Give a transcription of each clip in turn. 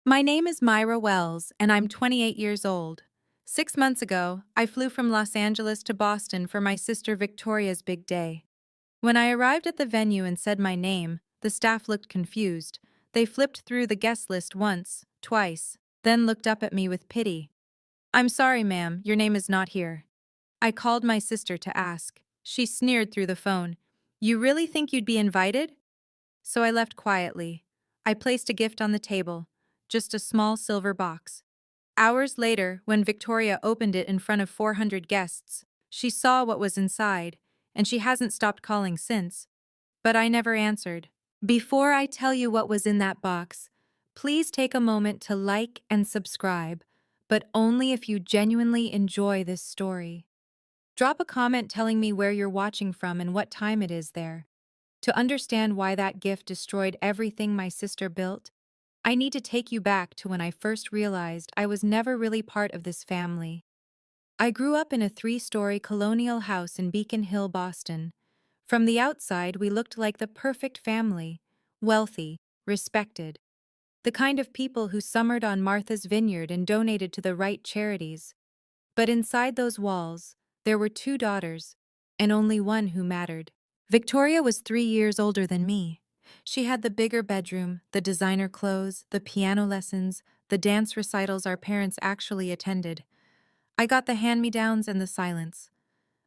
My name is Myra Wells, and I'm 28 years old. 6 months ago, I flew from Los Angeles to Boston for my sister Victoria's big day. When I arrived at the venue and said my name, the staff looked confused. They flipped through the guest list once, twice, then looked up at me with pity. "I'm sorry, ma'am, your name is not here." I called my sister to ask. She sneered through the phone. "You really think you'd be invited?" So I left quietly. I placed a gift on the table, just a small silver box. Hours later, when Victoria opened it in front of 400 guests, she saw what was inside, and she hasn't stopped calling since. But I never answered. Before I tell you what was in that box, please take a moment to like and subscribe, but only if you genuinely enjoy this story. Drop a comment telling me where you're watching from and what time it is there. To understand why that gift destroyed everything my sister built, I need to take you back to when I first realized I was never really part of this family. I grew up in a 3-story colonial house in Beacon Hill, Boston. From the outside, we looked like the perfect family, wealthy, respected, the kind of people who summered on Martha's Vineyard and donated to the right charities. But inside those walls, there were 2 daughters, and only one who mattered. Victoria was 3 years older than me. She had the bigger bedroom, the designer clothes, the piano lessons, the dance recitals our parents actually attended. I got the hand-me-downs and the silence.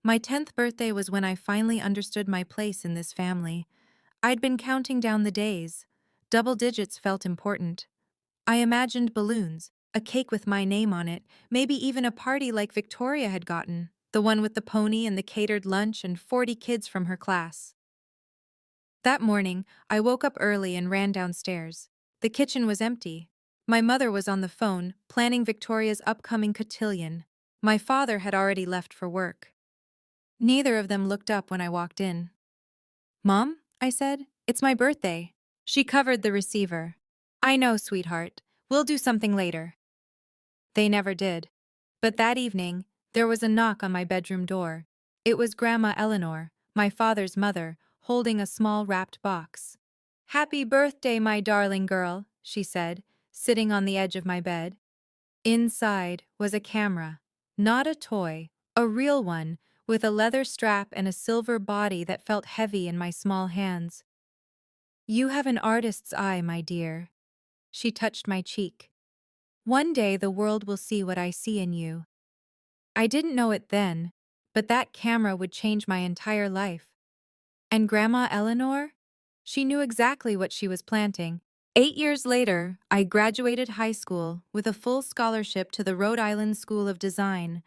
My 10th birthday was when I finally understood my place in this family. I'd been counting down the days. Double digits felt important. I imagined balloons, a cake with my name on it, maybe even a party like Victoria had gotten, the one with the pony and the catered lunch and 40 kids from her class. That morning, I woke up early and ran downstairs. The kitchen was empty. My mother was on the phone, planning Victoria's upcoming cotillion. My father had already left for work. Neither of them looked up when I walked in. "Mom," I said, "it's my birthday." She covered the receiver. "I know, sweetheart. We'll do something later." They never did. But that evening, there was a knock on my bedroom door. It was Grandma Eleanor, my father's mother, holding a small wrapped box. "Happy birthday, my darling girl," she said, sitting on the edge of my bed. Inside was a camera. Not a toy, a real one, with a leather strap and a silver body that felt heavy in my small hands. "You have an artist's eye, my dear." She touched my cheek. "One day the world will see what I see in you." I didn't know it then, but that camera would change my entire life. And Grandma Eleanor? She knew exactly what she was planting. 8 years later, I graduated high school with a full scholarship to the Rhode Island School of Design,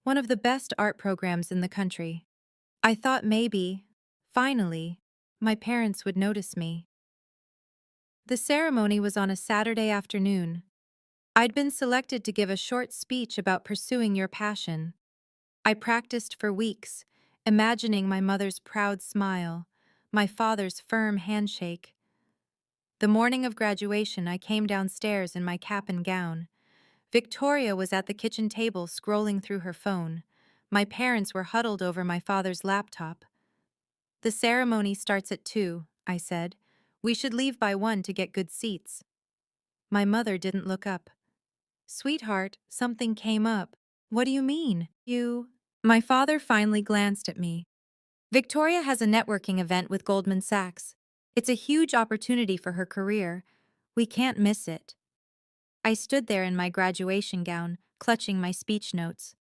one of the best art programs in the country. I thought maybe, finally, my parents would notice me. The ceremony was on a Saturday afternoon. I'd been selected to give a short speech about pursuing your passion. I practiced for weeks, imagining my mother's proud smile, my father's firm handshake. The morning of graduation, I came downstairs in my cap and gown. Victoria was at the kitchen table scrolling through her phone. My parents were huddled over my father's laptop. "The ceremony starts at 2, I said. "We should leave by 1 to get good seats." My mother didn't look up. "Sweetheart, something came up." "What do you mean? You—" My father finally glanced at me. "Victoria has a networking event with Goldman Sachs. It's a huge opportunity for her career. We can't miss it." I stood there in my graduation gown, clutching my speech notes.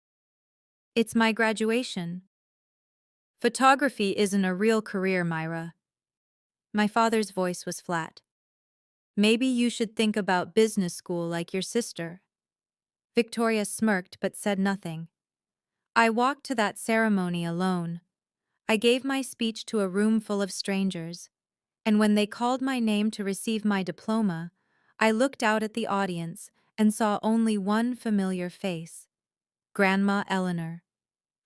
"It's my graduation." "Photography isn't a real career, Myra." My father's voice was flat. "Maybe you should think about business school like your sister." Victoria smirked but said nothing. I walked to that ceremony alone. I gave my speech to a room full of strangers, and when they called my name to receive my diploma, I looked out at the audience and saw only one familiar face: Grandma Eleanor.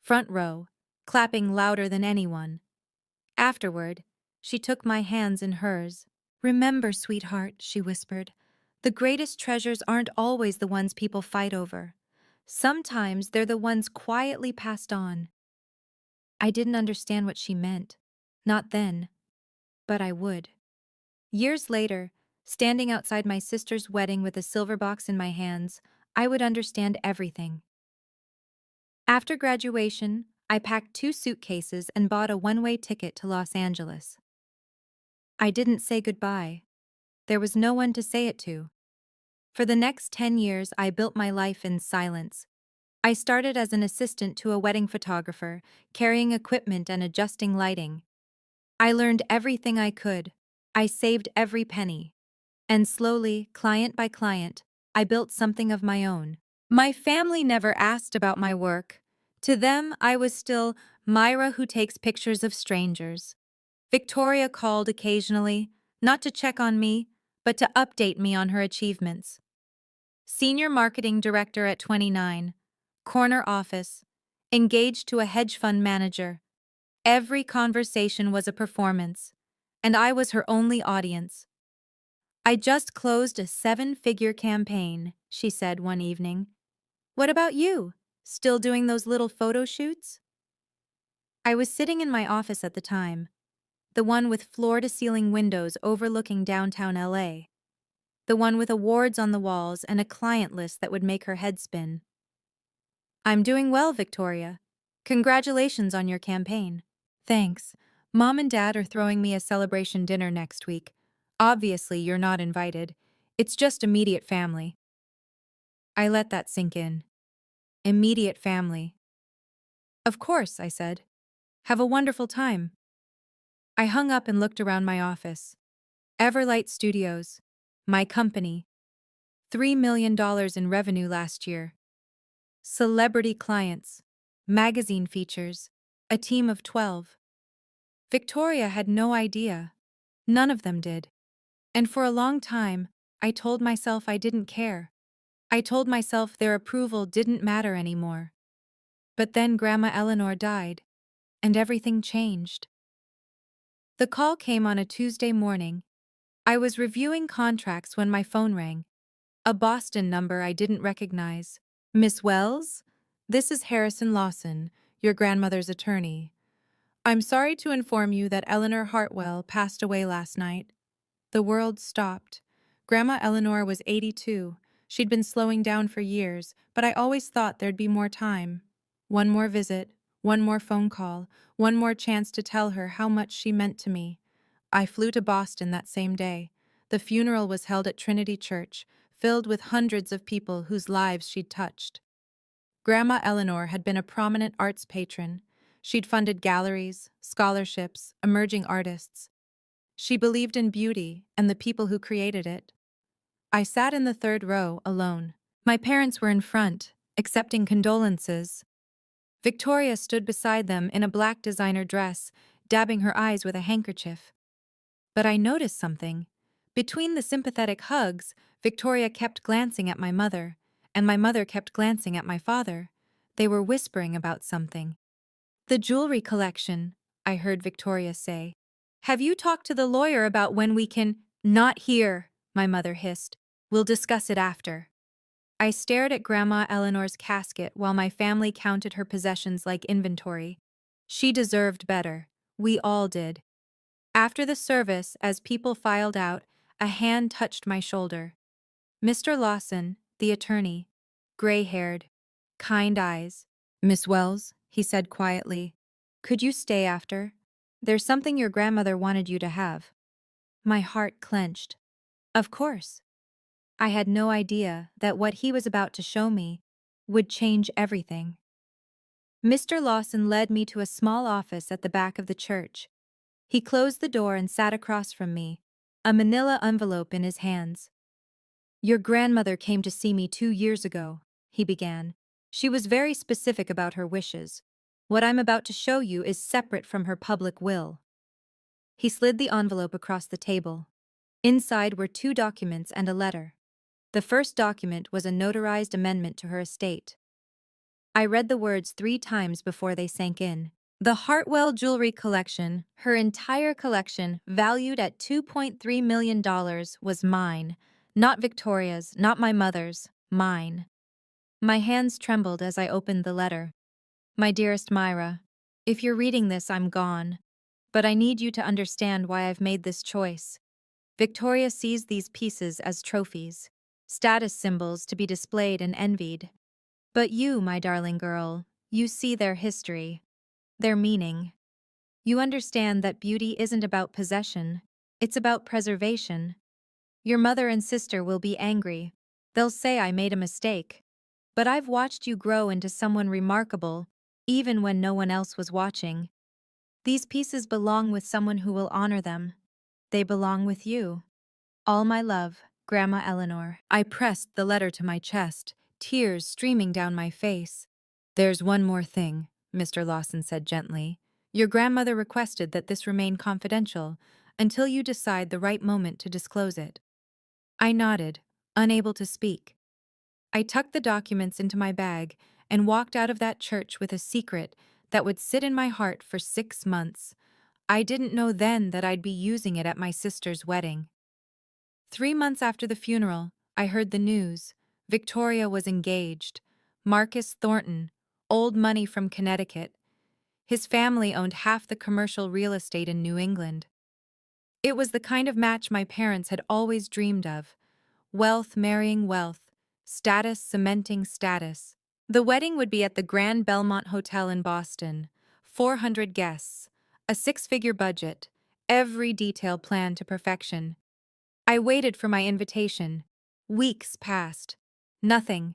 Front row, clapping louder than anyone. Afterward, she took my hands in hers. "Remember, sweetheart," she whispered, "the greatest treasures aren't always the ones people fight over. Sometimes they're the ones quietly passed on." I didn't understand what she meant. Not then. But I would. Years later, Standing outside my sister's wedding with a silver box in my hands, I would understand everything. After graduation, I packed 2 suitcases and bought a one-way ticket to Los Angeles. I didn't say goodbye. There was no one to say it to. For the next 10 years, I built my life in silence. I started as an assistant to a wedding photographer, carrying equipment and adjusting lighting. I learned everything I could. I saved every penny. And slowly, client by client, I built something of my own. My family never asked about my work. To them, I was still Myra who takes pictures of strangers. Victoria called occasionally, not to check on me, but to update me on her achievements. Senior marketing director at 29, corner office, engaged to a hedge fund manager. Every conversation was a performance, and I was her only audience. I just closed a 7-figure campaign, she said one evening. What about you? Still doing those little photo shoots? I was sitting in my office at the time, the one with floor-to-ceiling windows overlooking downtown LA, the one with awards on the walls and a client list that would make her head spin. I'm doing well, Victoria. Congratulations on your campaign. Thanks. Mom and Dad are throwing me a celebration dinner next week. Obviously, you're not invited. It's just immediate family. I let that sink in. Immediate family. Of course, I said. Have a wonderful time. I hung up and looked around my office. Everlight Studios. My company. $3 million in revenue last year. Celebrity clients. Magazine features. A team of 12. Victoria had no idea. None of them did. And for a long time, I told myself I didn't care. I told myself their approval didn't matter anymore. But then Grandma Eleanor died, and everything changed. The call came on a Tuesday morning. I was reviewing contracts when my phone rang. A Boston number I didn't recognize. Miss Wells? This is Harrison Lawson, your grandmother's attorney. I'm sorry to inform you that Eleanor Hartwell passed away last night. The world stopped. Grandma Eleanor was 82. She'd been slowing down for years, but I always thought there'd be more time. One more visit, one more phone call, one more chance to tell her how much she meant to me. I flew to Boston that same day. The funeral was held at Trinity Church, filled with hundreds of people whose lives she'd touched. Grandma Eleanor had been a prominent arts patron. She'd funded galleries, scholarships, emerging artists. She believed in beauty and the people who created it. I sat in the third row, alone. My parents were in front, accepting condolences. Victoria stood beside them in a black designer dress, dabbing her eyes with a handkerchief. But I noticed something. Between the sympathetic hugs, Victoria kept glancing at my mother, and my mother kept glancing at my father. They were whispering about something. The jewelry collection, I heard Victoria say. Have you talked to the lawyer about when we can— Not here, my mother hissed. We'll discuss it after. I stared at Grandma Eleanor's casket while my family counted her possessions like inventory. She deserved better. We all did. After the service, as people filed out, a hand touched my shoulder. Mr. Lawson, the attorney, gray-haired, kind eyes. Miss Wells, he said quietly, could you stay after? There's something your grandmother wanted you to have. My heart clenched. Of course. I had no idea that what he was about to show me would change everything. Mr. Lawson led me to a small office at the back of the church. He closed the door and sat across from me, a manila envelope in his hands. Your grandmother came to see me 2 years ago, he began. She was very specific about her wishes. What I'm about to show you is separate from her public will. He slid the envelope across the table. Inside were 2 documents and a letter. The first document was a notarized amendment to her estate. I read the words 3 times before they sank in. The Hartwell jewelry collection, her entire collection, valued at $2.3 million, was mine. Not Victoria's, not my mother's, mine. My hands trembled as I opened the letter. My dearest Myra, if you're reading this, I'm gone. But I need you to understand why I've made this choice. Victoria sees these pieces as trophies, status symbols to be displayed and envied. But you, my darling girl, you see their history, their meaning. You understand that beauty isn't about possession, it's about preservation. Your mother and sister will be angry. They'll say I made a mistake. But I've watched you grow into someone remarkable, even when no one else was watching. These pieces belong with someone who will honor them. They belong with you. All my love, Grandma Eleanor. I pressed the letter to my chest, tears streaming down my face. There's one more thing, Mr. Lawson said gently. Your grandmother requested that this remain confidential until you decide the right moment to disclose it. I nodded, unable to speak. I tucked the documents into my bag and walked out of that church with a secret that would sit in my heart for 6 months. I didn't know then that I'd be using it at my sister's wedding. 3 months after the funeral, I heard the news. Victoria was engaged. Marcus Thornton, old money from Connecticut. His family owned half the commercial real estate in New England. It was the kind of match my parents had always dreamed of. Wealth marrying wealth, status cementing status. The wedding would be at the Grand Belmont Hotel in Boston. 400 guests, a six-figure budget, every detail planned to perfection. I waited for my invitation. Weeks passed. Nothing.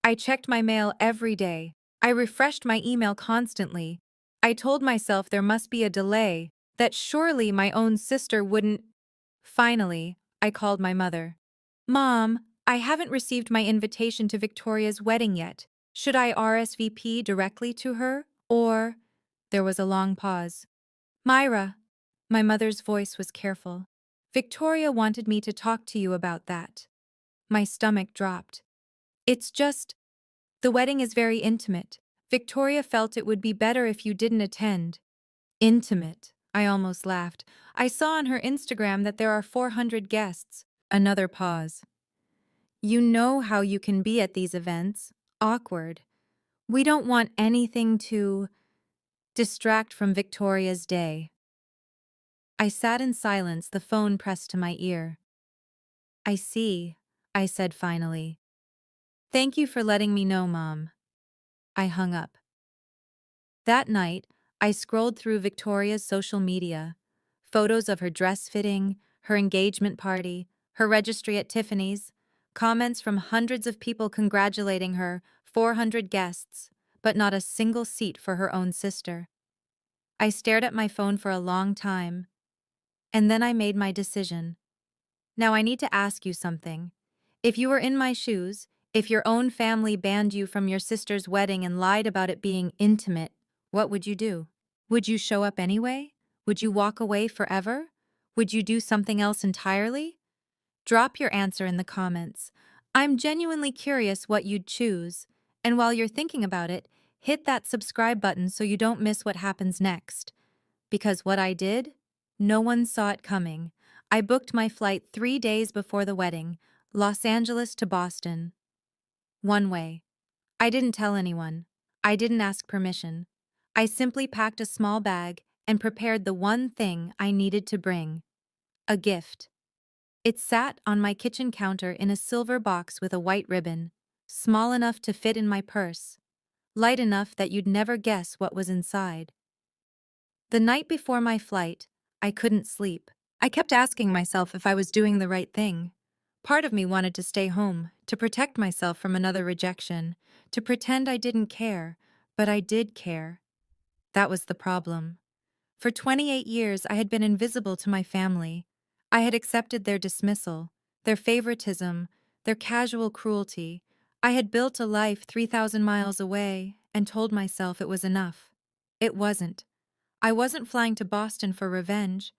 I checked my mail every day. I refreshed my email constantly. I told myself there must be a delay, that surely my own sister wouldn't. Finally, I called my mother. Mom, I haven't received my invitation to Victoria's wedding yet. Should I RSVP directly to her, or? There was a long pause. Myra. My mother's voice was careful. Victoria wanted me to talk to you about that. My stomach dropped. It's just, the wedding is very intimate. Victoria felt it would be better if you didn't attend. Intimate, I almost laughed. I saw on her Instagram that there are 400 guests. Another pause. You know how you can be at these events. Awkward. We don't want anything to distract from Victoria's day. I sat in silence, the phone pressed to my ear. I see, I said finally. Thank you for letting me know, Mom. I hung up. That night, I scrolled through Victoria's social media. Photos of her dress fitting, her engagement party, her registry at Tiffany's, comments from hundreds of people congratulating her, 400 guests, but not a single seat for her own sister. I stared at my phone for a long time, and then I made my decision. Now I need to ask you something. If you were in my shoes, if your own family banned you from your sister's wedding and lied about it being intimate, what would you do? Would you show up anyway? Would you walk away forever? Would you do something else entirely? Drop your answer in the comments. I'm genuinely curious what you'd choose. And while you're thinking about it, hit that subscribe button so you don't miss what happens next. Because what I did, no one saw it coming. I booked my flight 3 days before the wedding, Los Angeles to Boston. One way. I didn't tell anyone. I didn't ask permission. I simply packed a small bag and prepared the one thing I needed to bring. A gift. It sat on my kitchen counter in a silver box with a white ribbon, small enough to fit in my purse, light enough that you'd never guess what was inside. The night before my flight, I couldn't sleep. I kept asking myself if I was doing the right thing. Part of me wanted to stay home, to protect myself from another rejection, to pretend I didn't care, but I did care. That was the problem. For 28 years, I had been invisible to my family. I had accepted their dismissal, their favoritism, their casual cruelty. I had built a life 3,000 miles away and told myself it was enough. It wasn't. I wasn't flying to Boston for revenge.